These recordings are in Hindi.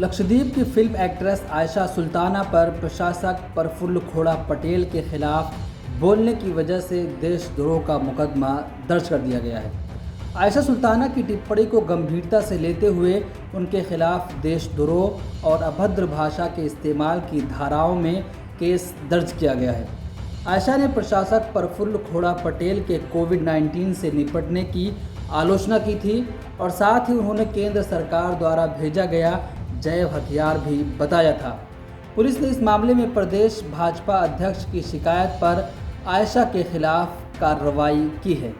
लक्षद्वीप की फिल्म एक्ट्रेस आयशा सुल्ताना पर प्रशासक प्रफुल्ल खोड़ा पटेल के खिलाफ बोलने की वजह से देशद्रोह का मुकदमा दर्ज कर दिया गया है। आयशा सुल्ताना की टिप्पणी को गंभीरता से लेते हुए उनके खिलाफ देशद्रोह और अभद्र भाषा के इस्तेमाल की धाराओं में केस दर्ज किया गया है। आयशा ने प्रशासक प्रफुल्ल खोड़ा पटेल के कोविड-19 से निपटने की आलोचना की थी और साथ ही उन्होंने केंद्र सरकार द्वारा भेजा गया जैव हथियार भी बताया था। पुलिस ने इस मामले में प्रदेश भाजपा अध्यक्ष की शिकायत पर आयशा के खिलाफ कार्रवाई की है।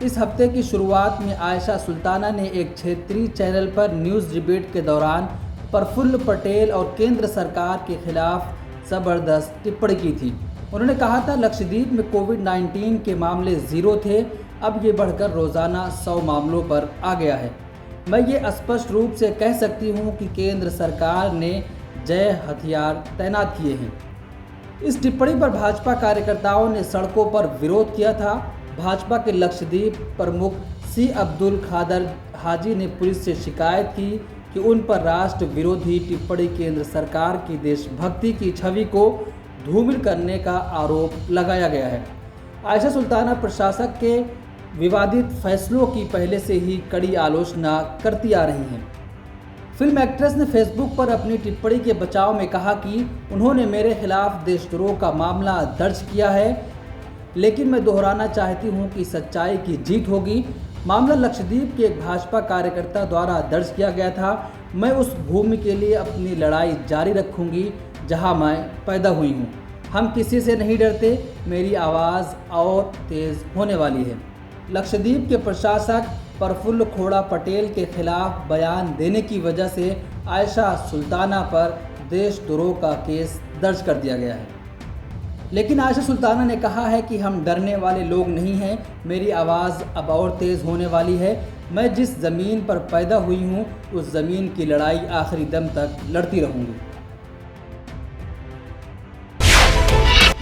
इस हफ्ते की शुरुआत में आयशा सुल्ताना ने एक क्षेत्रीय चैनल पर न्यूज़ डिबेट के दौरान प्रफुल्ल पटेल और केंद्र सरकार के खिलाफ ज़बरदस्त टिप्पणी की थी। उन्होंने कहा था, लक्षद्वीप में कोविड-19 के मामले 0 थे, अब ये बढ़कर रोज़ाना 100 मामलों पर आ गया है। मैं ये स्पष्ट रूप से कह सकती हूँ कि केंद्र सरकार ने जय हथियार तैनात किए हैं। इस टिप्पणी पर भाजपा कार्यकर्ताओं ने सड़कों पर विरोध किया था। भाजपा के लक्षद्वीप प्रमुख सी अब्दुल खादर हाजी ने पुलिस से शिकायत की कि उन पर राष्ट्र विरोधी टिप्पणी केंद्र सरकार की देशभक्ति की छवि को धूमिल करने का आरोप लगाया गया है। आयशा सुल्ताना प्रशासक के विवादित फैसलों की पहले से ही कड़ी आलोचना करती आ रही हैं। फिल्म एक्ट्रेस ने फेसबुक पर अपनी टिप्पणी के बचाव में कहा कि उन्होंने मेरे खिलाफ देशद्रोह का मामला दर्ज किया है, लेकिन मैं दोहराना चाहती हूं कि सच्चाई की जीत होगी। मामला लक्षद्वीप के एक भाजपा कार्यकर्ता द्वारा दर्ज किया गया था। मैं उस भूमि के लिए अपनी लड़ाई जारी रखूंगी जहां मैं पैदा हुई हूं। हम किसी से नहीं डरते, मेरी आवाज़ और तेज़ होने वाली है। लक्षद्वीप के प्रशासक प्रफुल्ल खोड़ा पटेल के खिलाफ बयान देने की वजह से आयशा सुल्ताना पर देशद्रोह का केस दर्ज कर दिया गया है। लेकिन आयशा सुल्ताना ने कहा है कि हम डरने वाले लोग नहीं हैं, मेरी आवाज़ अब और तेज़ होने वाली है। मैं जिस ज़मीन पर पैदा हुई हूँ उस ज़मीन की लड़ाई आखिरी दम तक लड़ती रहूँगी।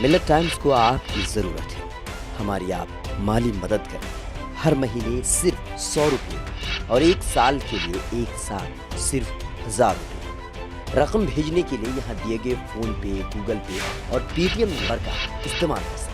मिलत टाइम्स को आपकी ज़रूरत है, हमारी आप माली मदद करें। हर महीने सिर्फ 100 रुपये और 1 साल के लिए एक साथ सिर्फ 1000 रुपये। रकम भेजने के लिए यहाँ दिए गए फ़ोन पे, गूगल पे और पेटीएम नंबर का इस्तेमाल कर सकते हैं।